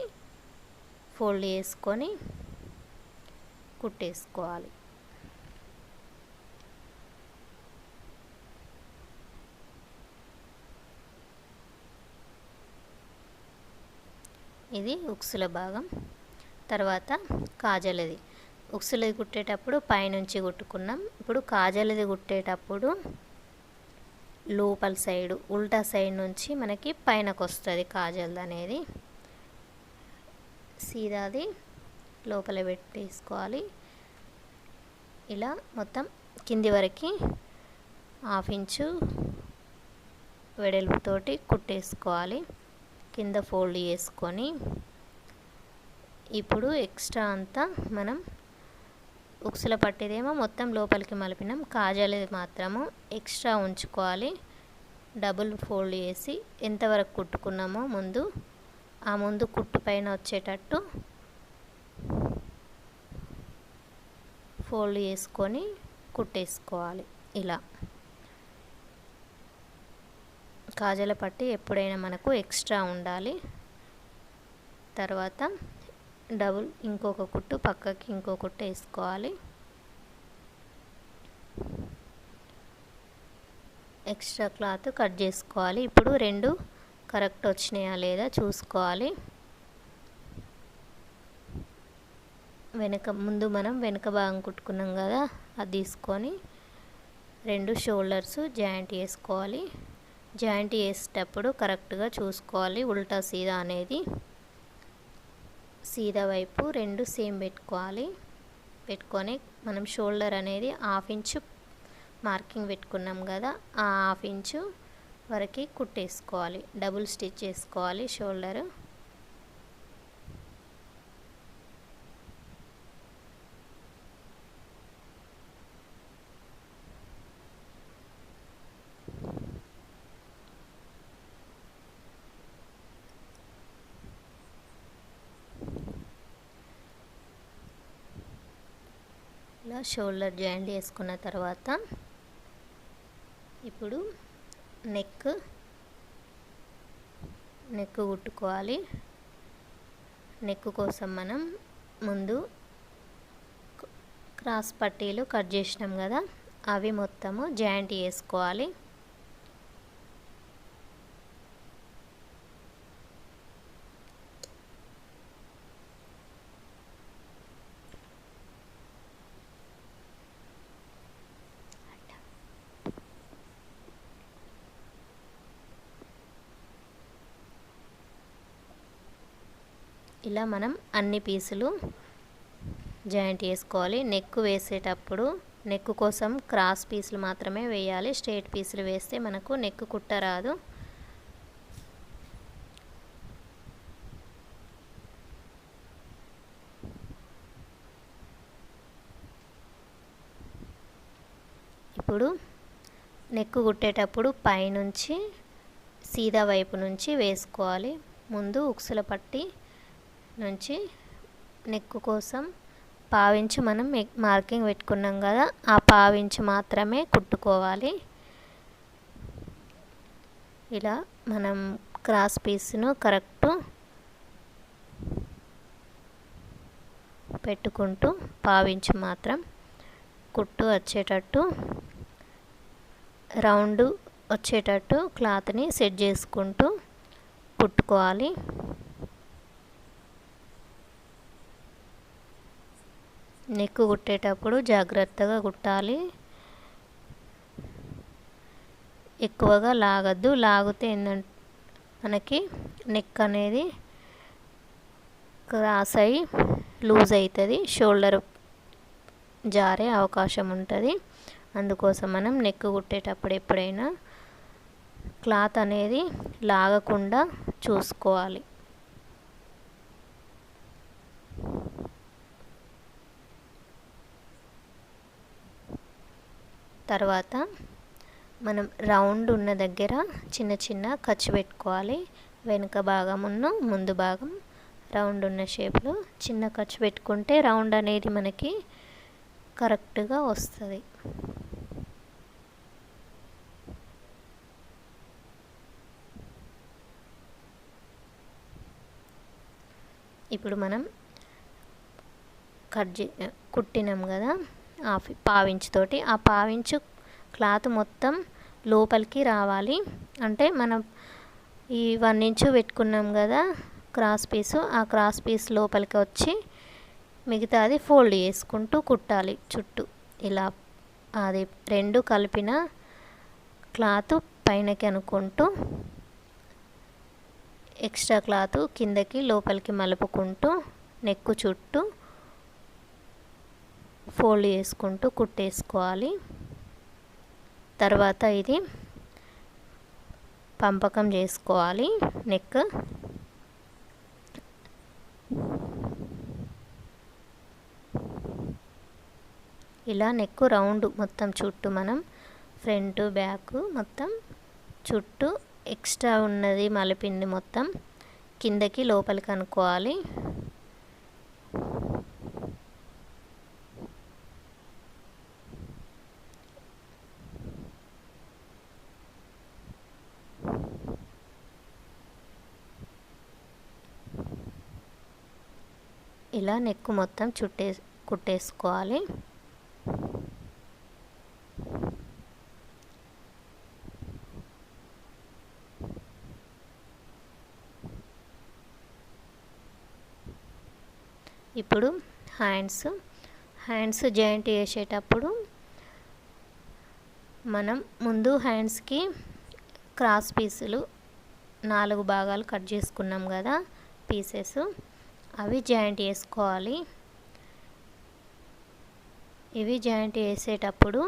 ఫోల్డ్ చేసుకొని కుట్టేసుకోవాలి. ఇది ఉక్సుల భాగం. తర్వాత కాజలది. ఉక్సులది కుట్టేటప్పుడు పైనుంచి కుట్టుకున్నాం. ఇప్పుడు కాజలది కుట్టేటప్పుడు లోపల సైడు ఉల్టా సైడ్ నుంచి మనకి పైనకు వస్తుంది కాజల్ది అనేది. సీదాది లోపల పెట్టేసుకోవాలి. ఇలా మొత్తం కింది వరకు 1/2 ఇంచు వెడల్పుతోటి కుట్టేసుకోవాలి. కింద ఫోల్డ్ చేసుకొని ఇప్పుడు ఎక్స్ట్రా అంతా మనం ఉక్సుల పట్టిదేమో మొత్తం లోపలికి మలిపినాం, కాజాలది మాత్రము ఎక్స్ట్రా ఉంచుకోవాలి. డబుల్ ఫోల్డ్ చేసి ఎంతవరకు కుట్టుకున్నామో ముందు కుట్టు పైన వచ్చేటట్టు ఫోల్డ్ చేసుకొని కుట్టేసుకోవాలి. ఇలా కాజల పట్టి ఎప్పుడైనా మనకు ఎక్స్ట్రా ఉండాలి. తర్వాత డబుల్ ఇంకొక కుట్టు పక్కకి ఇంకో కుట్టు వేసుకోవాలి. ఎక్స్ట్రా క్లాత్ కట్ చేసుకోవాలి. ఇప్పుడు 2 కరెక్ట్ వచ్చినాయా లేదా చూసుకోవాలి. ముందు మనం వెనక భాగం కుట్టుకున్నాం కదా, అది తీసుకొని రెండు షోల్డర్స్ జాయింట్ చేసుకోవాలి. జాయింట్ చేసేటప్పుడు కరెక్ట్గా చూసుకోవాలి. ఉల్టా సీదా అనేది సీదా వైపు రెండు సేమ్ పెట్టుకోవాలి. పెట్టుకొని మనం షోల్డర్ అనేది 1/2 ఇంచు మార్కింగ్ పెట్టుకున్నాం కదా, ఆ 1/2 ఇంచు వరకు కుట్టేసుకోవాలి. డబుల్ స్టిచ్ చేసుకోవాలి షోల్డర్. ఇలా షోల్డర్ జాయింట్ చేసుకున్న తర్వాత ఇప్పుడు నెక్ కుట్టుకోవాలి. నెక్ కోసం మనం ముందు క్రాస్ పట్టీలు కట్ చేసినాం కదా, అవి మొత్తము జాయింట్ చేసుకోవాలి. ఇలా మనం అన్ని పీసులు జాయింట్ చేసుకోవాలి. నెక్ వేసేటప్పుడు నెక్ కోసం క్రాస్ పీసులు మాత్రమే వేయాలి. స్ట్రైట్ పీసులు వేస్తే మనకు నెక్ కుట్టరాదు. ఇప్పుడు నెక్ కుట్టేటప్పుడు పైనుంచి సీదా వైపు నుంచి వేసుకోవాలి. ముందు ఉక్సుల పట్టి నుంచి నెక్ కోసం 1/2 ఇంచు మనం మార్కింగ్ పెట్టుకున్నాం కదా, ఆ 1/2 ఇంచు మాత్రమే కుట్టుకోవాలి. ఇలా మనం క్రాస్ పీస్ను కరెక్ట్ పెట్టుకుంటూ 1/2 ఇంచు మాత్రం కుట్టు వచ్చేటట్టు, రౌండ్ వచ్చేటట్టు క్లాత్ని సెట్ చేసుకుంటూ కుట్టుకోవాలి. నెక్ కుట్టేటప్పుడు జాగ్రత్తగా కుట్టాలి. ఎక్కువగా లాగద్దు. లాగితే ఏంటంటే మనకి నెక్ అనేది క్రాస్ అయ్యి లూజ్ అవుతుంది, షోల్డర్ జారే అవకాశం ఉంటుంది. అందుకోసం మనం నెక్ కుట్టేటప్పుడు ఎప్పుడైనా క్లాత్ అనేది లాగకుండా చూసుకోవాలి. తర్వాత మనం రౌండ్ ఉన్న దగ్గర చిన్న చిన్న ఖర్చు పెట్టుకోవాలి. వెనుక భాగమును ముందు భాగం రౌండ్ ఉన్న షేప్లో చిన్న ఖర్చు పెట్టుకుంటే రౌండ్ అనేది మనకి కరెక్ట్గా వస్తుంది. ఇప్పుడు మనం కుట్టినాం కదా 1/2 ఇంచు తోటి, ఆ 1/2 ఇంచు క్లాత్ మొత్తం లోపలికి రావాలి. అంటే మనం ఈ 1 ఇంచు పెట్టుకున్నాం కదా క్రాస్ పీసు, ఆ క్రాస్ పీస్ లోపలికి వచ్చి మిగతాది ఫోల్డ్ చేసుకుంటూ కుట్టాలి చుట్టూ. ఇలా అది రెండు కలిపిన క్లాత్ పైనకి అనుకుంటూ ఎక్స్ట్రా క్లాత్ కిందకి లోపలికి మలుపుకుంటూ నెక్ చుట్టూ ఫోల్డ్ చేసుకుంటూ కుట్టేసుకోవాలి. తర్వాత ఇది పంపకం చేసుకోవాలి. నెక్ ఇలా నెక్ రౌండ్ మొత్తం చుట్టూ మనం ఫ్రంట్ బ్యాక్ మొత్తం చుట్టూ ఎక్స్ట్రా ఉన్నది మలిపింది మొత్తం కిందకి లోపలికి అనుకోవాలి. ఇలా నెక్ మొత్తం కుట్టేసుకోవాలి. ఇప్పుడు హ్యాండ్స్ జాయింట్ చేసేటప్పుడు మనం ముందు హ్యాండ్స్కి క్రాస్ పీసులు 4 భాగాలు కట్ చేసుకున్నాం కదా పీసెస్, అవి జాయింట్ చేసుకోవాలి. ఇవి జాయింట్ చేసేటప్పుడు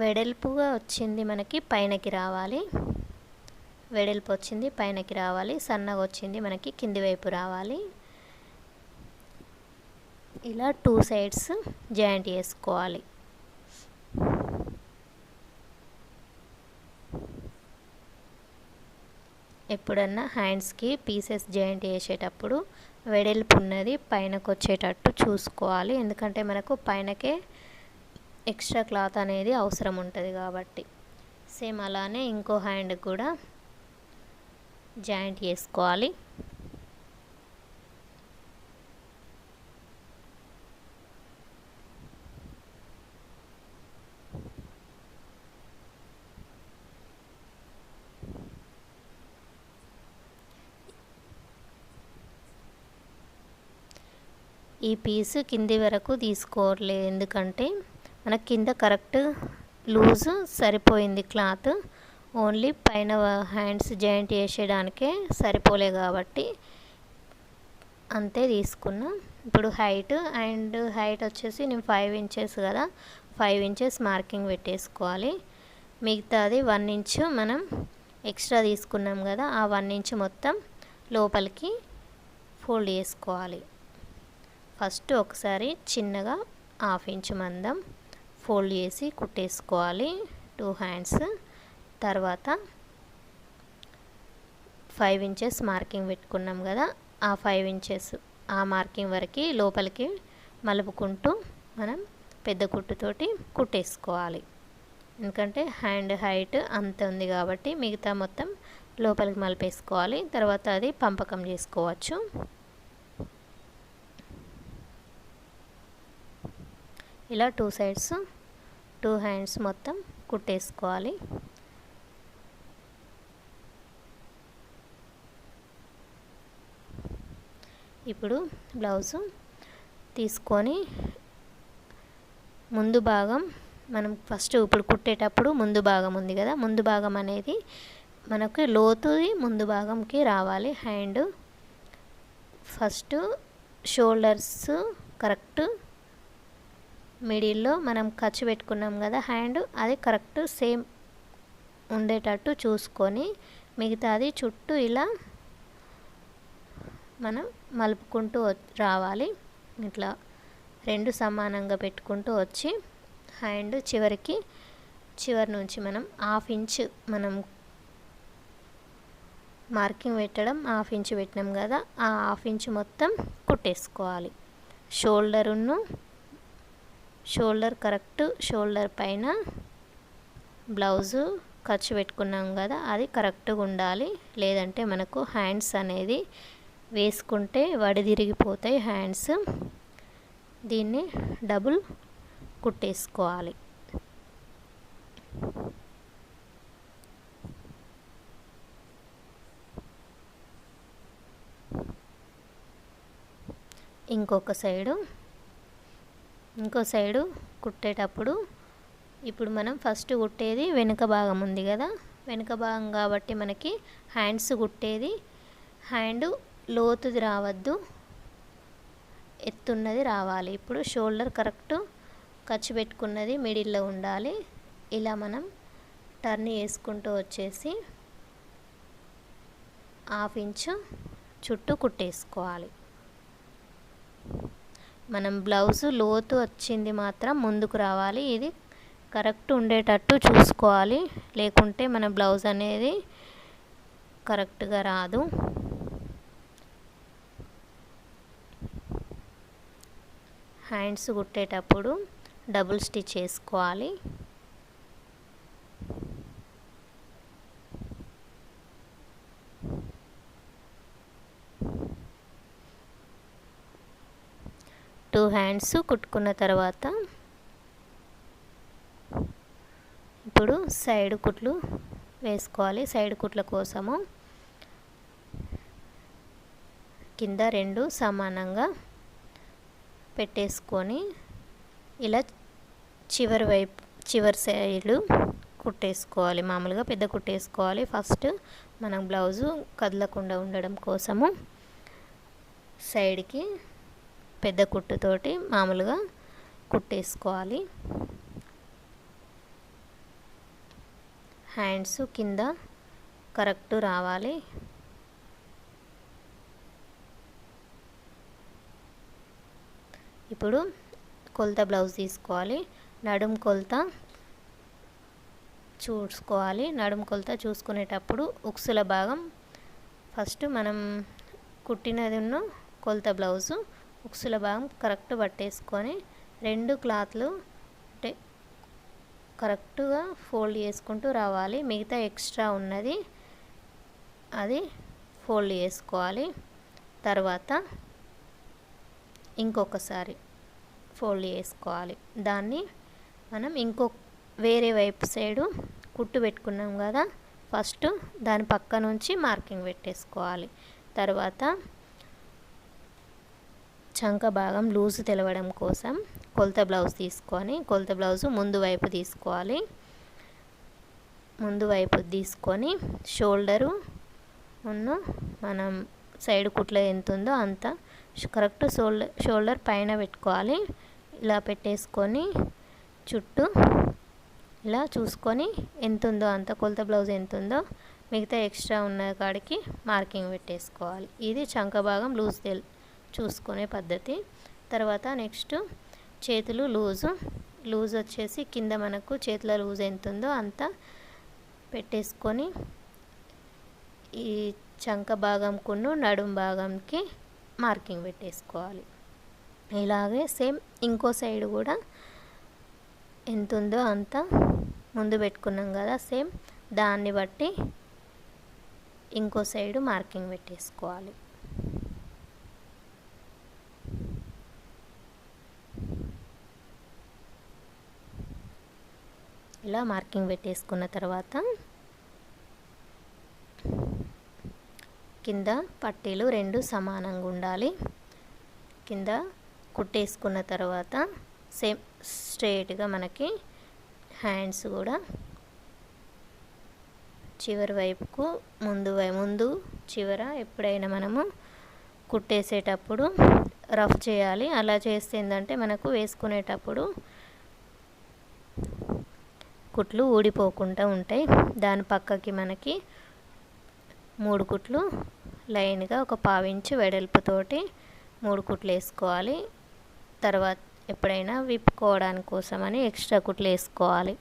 వెడల్పుగా వచ్చింది మనకి పైనకి రావాలి, వెడల్పు వచ్చింది పైనకి రావాలి, సన్నగా వచ్చింది మనకి కింది వైపు రావాలి. ఇలా 2 సైడ్స్ జాయింట్ చేసుకోవాలి. ఎప్పుడన్నా హ్యాండ్స్కి పీసెస్ జాయింట్ చేసేటప్పుడు వెడల్పు ఉన్నది పైనకు వచ్చేటట్టు చూసుకోవాలి, ఎందుకంటే మనకు పైనకే ఎక్స్ట్రా క్లాత్ అనేది అవసరం ఉంటుంది కాబట్టి. సేమ్ అలానే ఇంకో హ్యాండ్ కూడా జాయింట్ చేసుకోవాలి. ఈ పీస్ కింది వరకు తీసుకోవట్లేదు, ఎందుకంటే మనకి కింద కరెక్ట్ లూజ్ సరిపోయింది క్లాత్, ఓన్లీ పైన హ్యాండ్స్ జాయింట్ చేసేదానికే సరిపోలే కాబట్టి అంతే తీసుకున్నా. ఇప్పుడు హైట్ వచ్చేసి నేను 5 ఇంచెస్ కదా, 5 ఇంచెస్ మార్కింగ్ పెట్టేసుకోవాలి. మిగతాది 1 ఇంచు మనం ఎక్స్ట్రా తీసుకున్నాం కదా, ఆ 1 ఇంచు మొత్తం లోపలికి ఫోల్డ్ చేసుకోవాలి. ఫస్ట్ ఒకసారి చిన్నగా 1/2 ఇంచు మందం ఫోల్డ్ చేసి కుట్టేసుకోవాలి 2 హ్యాండ్స్. తర్వాత 5 ఇంచెస్ మార్కింగ్ పెట్టుకున్నాం కదా, ఆ 5 ఇంచెస్ ఆ మార్కింగ్ వరకు లోపలికి మలుపుకుంటూ మనం పెద్ద కుట్టుతోటి కుట్టేసుకోవాలి. ఎందుకంటే హ్యాండ్ హైట్ అంత ఉంది కాబట్టి మిగతా మొత్తం లోపలికి మలిపేసుకోవాలి. తర్వాత అది పంపకం చేసుకోవచ్చు. ఇలా 2 సైడ్స్ 2 హ్యాండ్స్ మొత్తం కుట్టేసుకోవాలి. ఇప్పుడు బ్లౌజు తీసుకొని ముందు భాగం మనం ఫస్ట్ ఇప్పుడు కుట్టేటప్పుడు ముందు భాగం ఉంది కదా, ముందు భాగం అనేది మనకు లోతుది ముందు భాగంకి రావాలి. హ్యాండ్ ఫస్ట్ షోల్డర్స్ కరెక్ట్ మిడిల్లో మనం ఖర్చు పెట్టుకున్నాం కదా హ్యాండ్, అది కరెక్ట్ సేమ్ ఉండేటట్టు చూసుకొని మిగతాది చుట్టూ ఇలా మనం మలుపుకుంటూ రావాలి. ఇట్లా 2 సమానంగా పెట్టుకుంటూ వచ్చి హ్యాండ్ చివరి నుంచి మనం 1/2 ఇంచ్ మనం మార్కింగ్ పెట్టడం 1/2 ఇంచ్ పెట్టినాం కదా, ఆ 1/2 ఇంచ్ మొత్తం కుట్టేసుకోవాలి. షోల్డర్ కరెక్ట్ షోల్డర్ పైన బ్లౌజు ఖర్చు పెట్టుకున్నాం కదా, అది కరెక్ట్గా ఉండాలి. లేదంటే మనకు హ్యాండ్స్ అనేది వేసుకుంటే వడిదిరిగిపోతాయి హ్యాండ్స్. దీన్ని డబుల్ కుట్టేసుకోవాలి. ఇంకో సైడు కుట్టేటప్పుడు ఇప్పుడు మనం ఫస్ట్ కుట్టేది వెనుక భాగం ఉంది కదా, వెనుక భాగం కాబట్టి మనకి హ్యాండ్స్ కుట్టేది హ్యాండ్ లోతుది రావద్దు, ఎత్తున్నది రావాలి. ఇప్పుడు షోల్డర్ కరెక్ట్ ఖర్చు పెట్టుకున్నది మిడిల్లో ఉండాలి. ఇలా మనం టర్న్ చేసుకుంటూ వచ్చేసి 1/2 ఇంచు చుట్టూ కుట్టేసుకోవాలి. మనం బ్లౌజు లోతు వచ్చింది మాత్రం ముందుకు రావాలి, ఇది కరెక్ట్ ఉండేటట్టు చూసుకోవాలి, లేకుంటే మన బ్లౌజ్ అనేది కరెక్ట్గా రాదు. హ్యాండ్స్ కుట్టేటప్పుడు డబుల్ స్టిచ్ వేసుకోవాలి. టూ హ్యాండ్స్ కుట్టుకున్న తర్వాత ఇప్పుడు సైడ్ కుట్లు వేసుకోవాలి. సైడ్ కుట్ల కోసము కింద 2 సమానంగా పెట్టేసుకొని ఇలా చివరి సైడు కుట్టేసుకోవాలి. మామూలుగా పెద్ద కుట్టేసుకోవాలి. ఫస్ట్ మనం బ్లౌజు కదలకుండా ఉండడం కోసము సైడ్కి పెద్ద కుట్టుతోటి మామూలుగా కుట్టేసుకోవాలి. హ్యాండ్స్ కింద కరెక్ట్ రావాలి. ఇప్పుడు కొలత బ్లౌజ్ తీసుకోవాలి. నడుం కొలత చూసుకోవాలి. నడుం కొలత చూసుకునేటప్పుడు ఉక్సుల భాగం ఫస్ట్ మనం కుట్టినది ఉన్న కొలత బ్లౌజు ఉక్సుల భాగం కరెక్ట్ పట్టేసుకొని 2 క్లాత్లు అంటే కరెక్ట్గా ఫోల్డ్ చేసుకుంటూ రావాలి. మిగతా ఎక్స్ట్రా ఉన్నది అది ఫోల్డ్ చేసుకోవాలి. తర్వాత ఇంకొకసారి ఫోల్డ్ చేసుకోవాలి. దాన్ని మనం వేరే వైపు సైడు కుట్టు పెట్టుకున్నాం కదా, ఫస్ట్ దాని పక్క నుంచి మార్కింగ్ పెట్టేసుకోవాలి. తర్వాత చంక భాగం లూజు తెలవడం కోసం కొలత బ్లౌజ్ తీసుకొని కొలత బ్లౌజు ముందు వైపు తీసుకోవాలి. ముందు వైపు తీసుకొని షోల్డరు మనం సైడ్ కుట్లో ఎంత ఉందో అంత కరెక్ట్ షోల్డర్ పైన పెట్టుకోవాలి. ఇలా పెట్టేసుకొని చుట్టూ ఇలా చూసుకొని ఎంత ఉందో అంత కొలత బ్లౌజ్ ఎంత ఉందో మిగతా ఎక్స్ట్రా ఉన్న కాడికి మార్కింగ్ పెట్టేసుకోవాలి. ఇది చంక భాగం లూజ్ చూసుకునే పద్ధతి. తర్వాత నెక్స్ట్ చేతులు లూజ్ వచ్చేసి కింద మనకు చేతుల లూజ్ ఎంత ఉందో అంత పెట్టేసుకొని ఈ చంక భాగంకును నడుం భాగంకి మార్కింగ్ పెట్టేసుకోవాలి. ఇలాగే సేమ్ ఇంకో సైడ్ కూడా ఎంత ఉందో అంత ముందు పెట్టుకున్నాం కదా, సేమ్ దాన్ని బట్టి ఇంకో సైడు మార్కింగ్ పెట్టేసుకోవాలి. ఇలా మార్కింగ్ పెట్టేసుకున్న తర్వాత కింద పట్టీలు 2 సమానంగా ఉండాలి. కింద కుట్టేసుకున్న తర్వాత సేమ్ స్ట్రైట్గా మనకి హ్యాండ్స్ కూడా చివరి వైపుకు ముందు చివర ఎప్పుడైనా మనము కుట్టేసేటప్పుడు రఫ్ చేయాలి. అలా చేస్తే ఏంటంటే మనకు వేసుకునేటప్పుడు కుట్లు ఊడిపోకుండా ఉంటాయి. దాని పక్కకి మనకి 3 కుట్లు లైన్గా ఒక 1/2 ఇంచు వెడల్పుతోటి 3 కుట్లు వేసుకోవాలి. తర్వాత ఎప్పుడైనా విప్పుకోవడానికి కోసమని ఎక్స్ట్రా కుట్లు వేసుకోవాలి.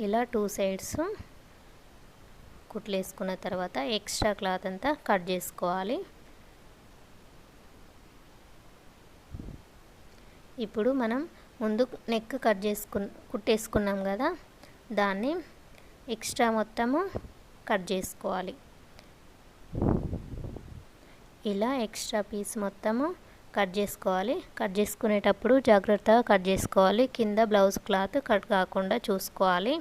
ఇలా 2 సైడ్స్ కుట్లు వేసుకున్న తర్వాత ఎక్స్ట్రా క్లాత్ అంతా కట్ చేసుకోవాలి. ఇప్పుడు మనం ముందు నెక్ కుట్టేసుకున్నాం కదా, దాన్ని ఎక్స్ట్రా మొత్తము కట్ చేసుకోవాలి. ఇలా ఎక్స్ట్రా పీస్ మొత్తము కట్ చేసుకోవాలి. కట్ చేసుకునేటప్పుడు జాగ్రత్తగా కట్ చేసుకోవాలి. కింద బ్లౌజ్ క్లాత్ కట్ కాకుండా చూసుకోవాలి.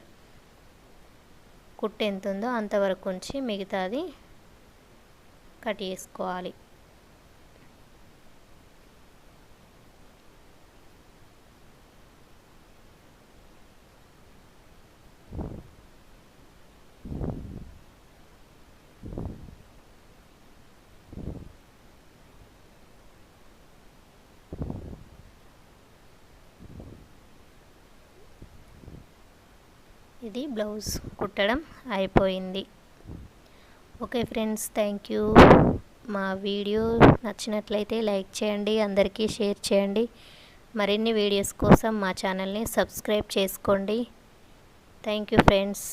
కుట్టు ఎంత ఉందో అంతవరకు ఉంచి మిగతాది కట్ చేసుకోవాలి. ఇది బ్లౌజ్ కుట్టడం అయిపోయింది. Okay friends, thank you. మా వీడియో నచ్చినట్లయితే లైక్ చేయండి, అందరికీ షేర్ చేయండి. మరిన్ని వీడియోస్ కోసం మా ఛానల్ని సబ్స్క్రైబ్ చేసుకోండి. Thank you friends.